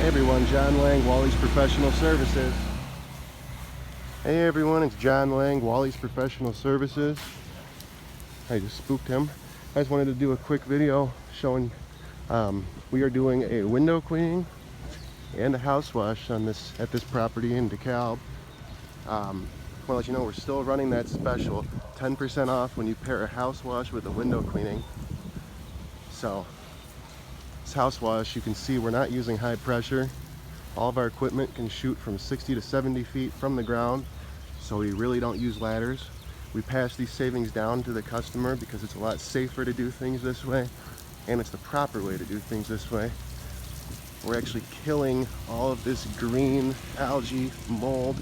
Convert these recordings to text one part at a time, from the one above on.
Hey everyone, John Lang, Wally's Professional Services. Hey everyone, it's John Lang, Wally's Professional Services. I just spooked him. I just wanted to do a quick video showing we are doing a window cleaning and a house wash on at this property in DeKalb. I want to let you know we're still running that special 10% off when you pair a house wash with a window cleaning. So this house wash, you can see we're not using high pressure. All of our equipment can shoot from 60 to 70 feet from the ground, so we really don't use ladders. We pass these savings down to the customer because it's a lot safer to do things this way, and it's the proper way to do things this way. We're actually killing all of this green algae, mold.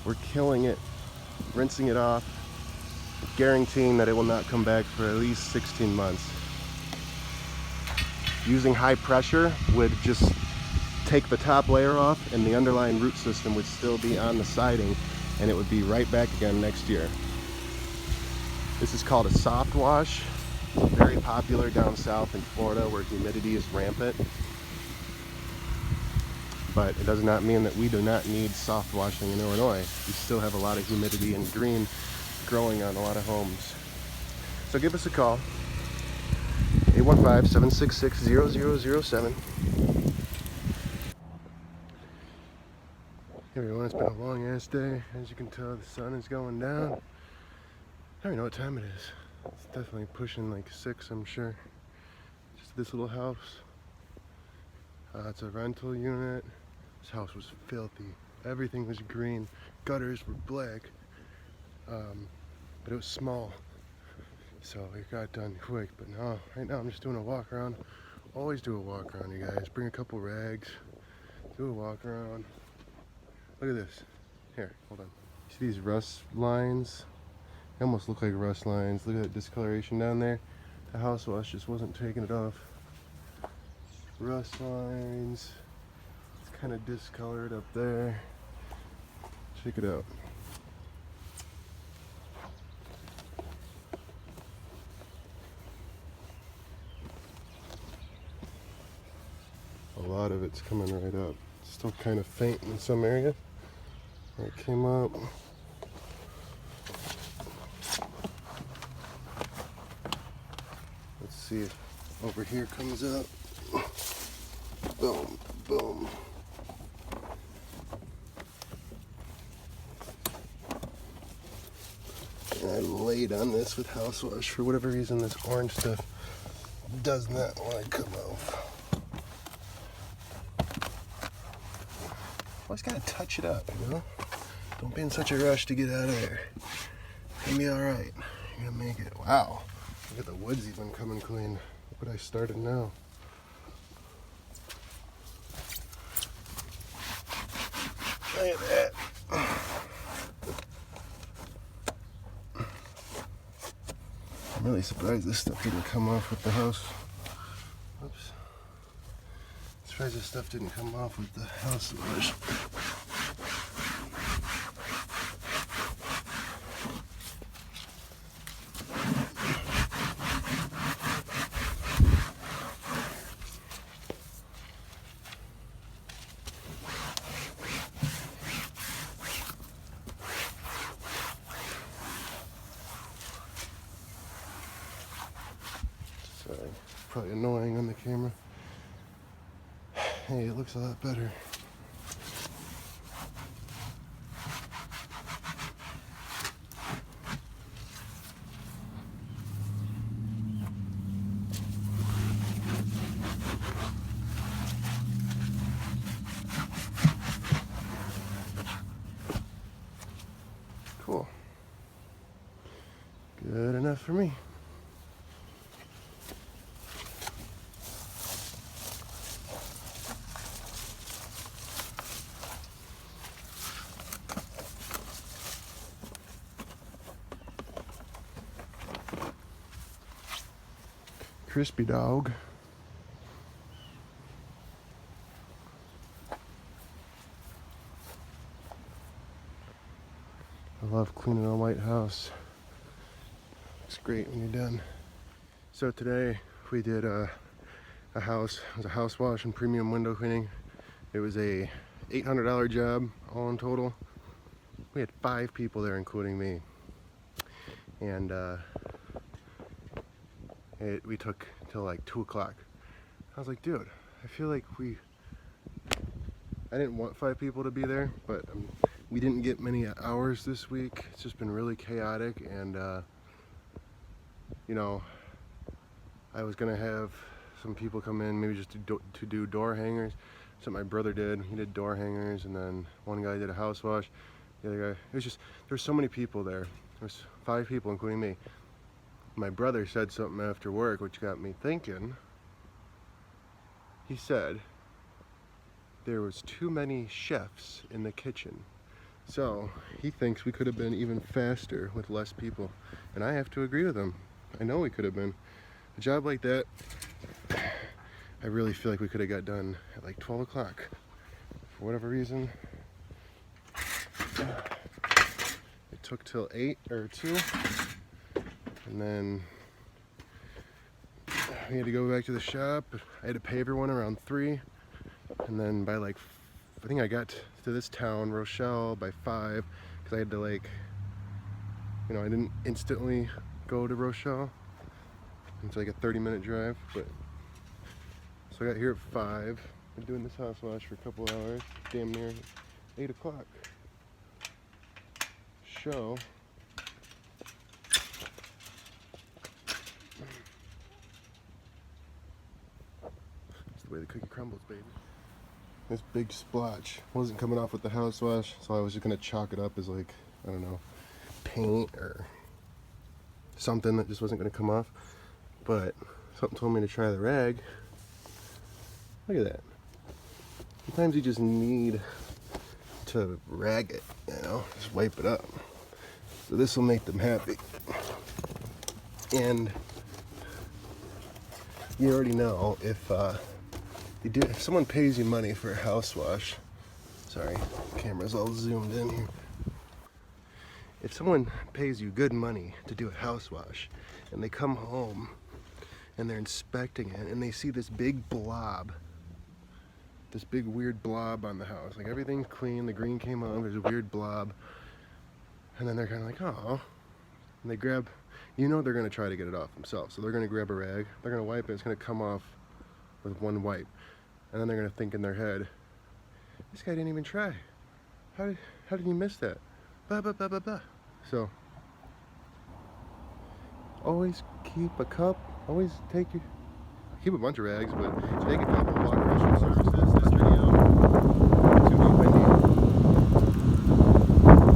We're killing it, rinsing it off, guaranteeing that it will not come back for at least 16 months. Using high pressure would just take the top layer off and the underlying root system would still be on the siding and it would be right back again next year. This is called a soft wash. It's very popular down south in Florida where humidity is rampant. But it does not mean that we do not need soft washing in Illinois. We still have a lot of humidity and green growing on a lot of homes. So give us a call. 815-766-0007. Hey everyone, it's been a long ass day. As you can tell, the sun is going down. I don't even know what time it is. It's definitely pushing like 6, I'm sure. Just this little house. It's a rental unit. This house was filthy. Everything was green. Gutters were black. But it was small. So it got done quick, but no, right now I'm just doing a walk around. Always do a walk around, you guys. Bring a couple rags, do a walk around. Look at this. Here, hold on. See these rust lines? They almost look like rust lines. Look at that discoloration down there. The house wash just wasn't taking it off. Rust lines. It's kind of discolored up there. Check it out. A lot of it's coming right up. It's still kind of faint in some area. It came up. Let's see if over here comes up. Boom, boom. And I laid on this with house wash. For whatever reason, this orange stuff does not want to come off. Always gotta touch it up, you know? Don't be in such a rush to get out of there. You'll be alright. You're gonna make it. Wow. Look at the woods even coming clean. Look what I started now. Look at that. I'm really surprised this stuff didn't come off with the house. Oops. Surprised this stuff didn't come off with the house wash. Sorry, probably annoying on the camera. Hey, it looks a lot better. Cool. Good enough for me. Crispy dog. I love cleaning a white house. Looks great when you're done. So today we did a house wash and premium window cleaning. It was a $800 job all in total. We had 5 people there, including me. And we took till like 2 o'clock. I was like, dude, I feel like I didn't want 5 people to be there, but we didn't get many hours this week. It's just been really chaotic, and you know, I was gonna have some people come in, maybe just to do door hangers. That's what my brother did. He did door hangers, and then one guy did a house wash. The other guy, it was just, there were so many people there. There was 5 people, including me. My brother said something after work, which got me thinking. He said there was too many chefs in the kitchen. So he thinks we could have been even faster with less people. And I have to agree with him. I know we could have been. A job like that, I really feel like we could have got done at like 12 o'clock. For whatever reason, it took till 8 or 2. And then we had to go back to the shop. I had to pay everyone around 3. And then by like, I think I got to this town, Rochelle, by 5, because I had to like, you know, I didn't instantly go to Rochelle. It's like a 30-minute drive, but so I got here at 5. Been doing this house wash for a couple hours, damn near 8 o'clock. Show. That's the way the cookie crumbles, baby. This big splotch wasn't coming off with the house wash, so I was just gonna chalk it up as like, I don't know, paint or something that just wasn't gonna come off. But something told me to try the rag. Look at that. Sometimes you just need to rag it, you know, just wipe it up. So this will make them happy. And you already know if someone pays you money for a house wash, sorry, camera's all zoomed in here. If someone pays you good money to do a house wash and they come home and they're inspecting it and they see this big blob, this big weird blob on the house, like everything's clean, the green came on, there's a weird blob, and then they're kind of like, oh, and they grab, you know, they're going to try to get it off themselves, so they're going to grab a rag, they're going to wipe it, it's going to come off with one wipe, and then they're going to think in their head, this guy didn't even try, how did he miss that, blah blah blah blah blah. So always keep a cup, always keep a bunch of rags, but take a couple of water professional services. This video is too windy.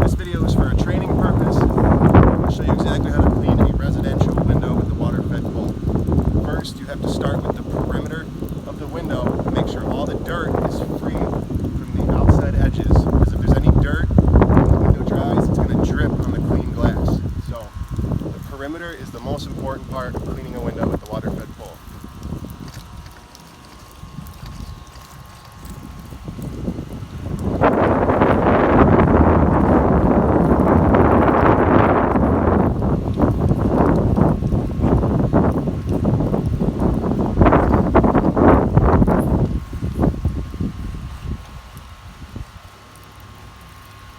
This video is for a training purpose. I'm going to show you exactly how to clean a residential window with the water fed pull. First, you have to start with the perimeter of the window. Make sure all the dirt is free from the outside edges, because if there's any dirt when the window dries, it's going to drip on the clean glass. So the perimeter is the most important part of cleaning a window with the water fed pull.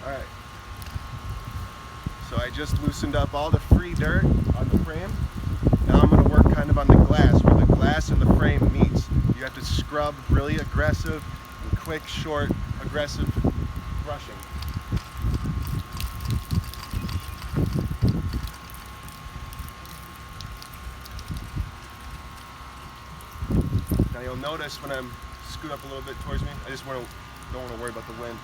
Alright, so I just loosened up all the free dirt on the frame. Now I'm going to work kind of on the glass, where the glass and the frame meets. You have to scrub really aggressive and quick, short, aggressive brushing. Now you'll notice when I'm scoot up a little bit towards me, I just don't want to worry about the wind.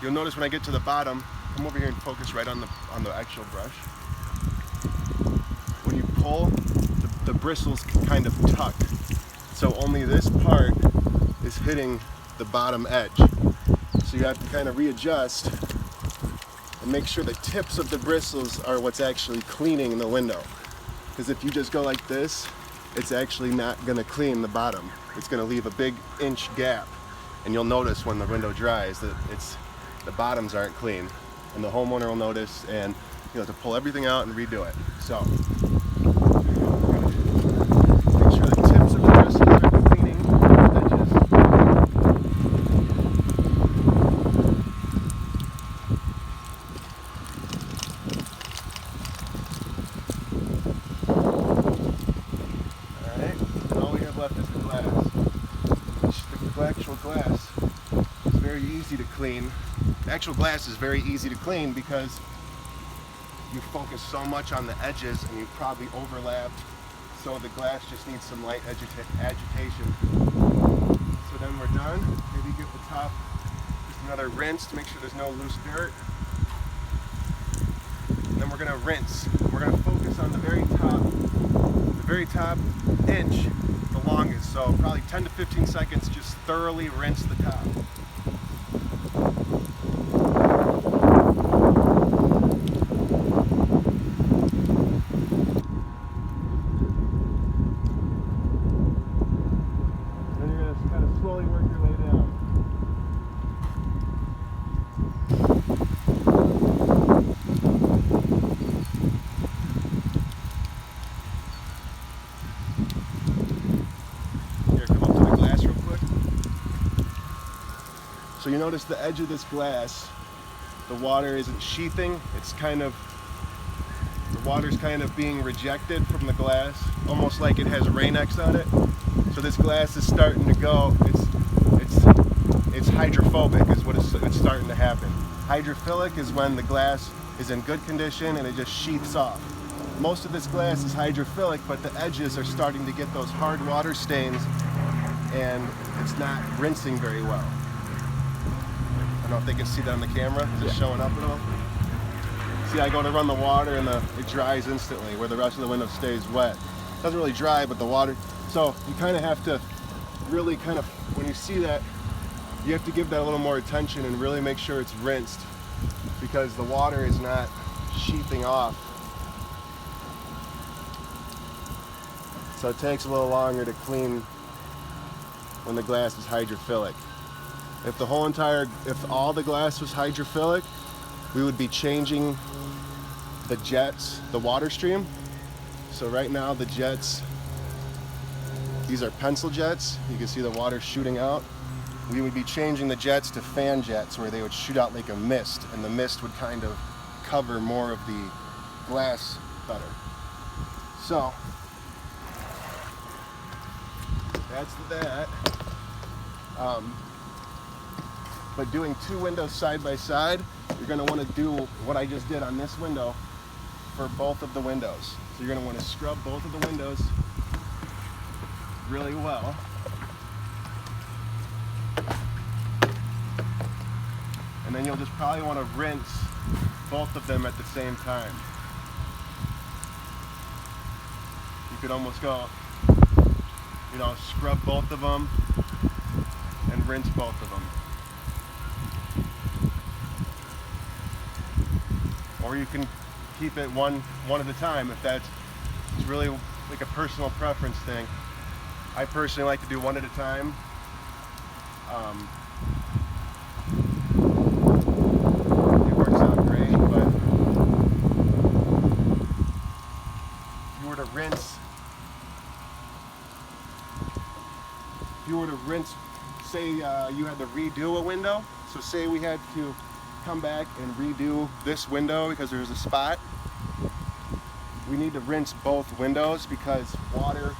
You'll notice when I get to the bottom, come over here and focus right on the actual brush. When you pull, the bristles kind of tuck, so only this part is hitting the bottom edge. So you have to kind of readjust and make sure the tips of the bristles are what's actually cleaning the window. Because if you just go like this, it's actually not going to clean the bottom. It's going to leave a big inch gap, and you'll notice when the window dries that the bottoms aren't clean, and the homeowner will notice, and you have to pull everything out and redo it. So make sure the tips of the bristles are cleaning the edges. have left is the glass. The actual glass is very easy to clean. The actual glass is very easy to clean because you focus so much on the edges and you probably overlapped, so the glass just needs some light agitation. So then we're done. Maybe give the top just another rinse to make sure there's no loose dirt. And then we're going to rinse. We're going to focus on the very top inch, the longest. So probably 10 to 15 seconds, just thoroughly rinse the top. Then you're going to kind of slowly work your way down. So you notice the edge of this glass, the water isn't sheathing, it's kind of, the water's kind of being rejected from the glass, almost like it has Rain-X on it. So this glass is starting to go, it's hydrophobic is what it's starting to happen. Hydrophilic is when the glass is in good condition and it just sheaths off. Most of this glass is hydrophilic, but the edges are starting to get those hard water stains and it's not rinsing very well. I don't know if they can see that on the camera. Is it showing up at all? See, I go to run the water and it dries instantly, where the rest of the window stays wet. It doesn't really dry, but the water. So you kind of have to really when you see that, you have to give that a little more attention and really make sure it's rinsed, because the water is not sheathing off. So it takes a little longer to clean when the glass is hydrophilic. If all the glass was hydrophilic, we would be changing the jets, the water stream. So right now the jets, these are pencil jets. You can see the water shooting out. We would be changing the jets to fan jets, where they would shoot out like a mist, and the mist would kind of cover more of the glass better. So that's that. But doing two windows side by side, you're going to want to do what I just did on this window for both of the windows. So you're going to want to scrub both of the windows really well. And then you'll just probably want to rinse both of them at the same time. You could almost go, scrub both of them and rinse both of them. Or you can keep it one at a time if it's really like a personal preference thing. I personally like to do one at a time. It works out great, but if you were to rinse, say you had to redo a window, so say we had to come back and redo this window because there's a spot, we need to rinse both windows because water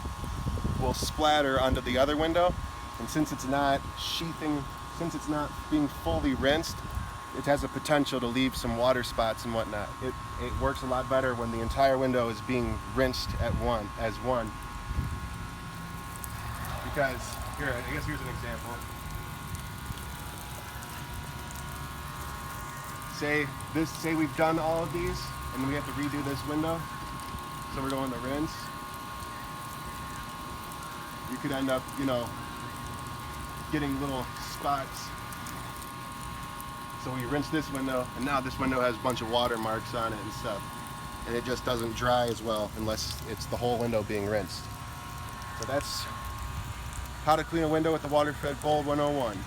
will splatter onto the other window, and since it's not sheathing, since it's not being fully rinsed, it has a potential to leave some water spots and whatnot. It works a lot better when the entire window is being rinsed as one. Because here, I guess here's an example. Say we've done all of these and we have to redo this window, so we're going to rinse. You could end up, getting little spots. So we rinse this window, and now this window has a bunch of water marks on it and stuff, and it just doesn't dry as well unless it's the whole window being rinsed. So that's how to clean a window with the water-fed Bold 101.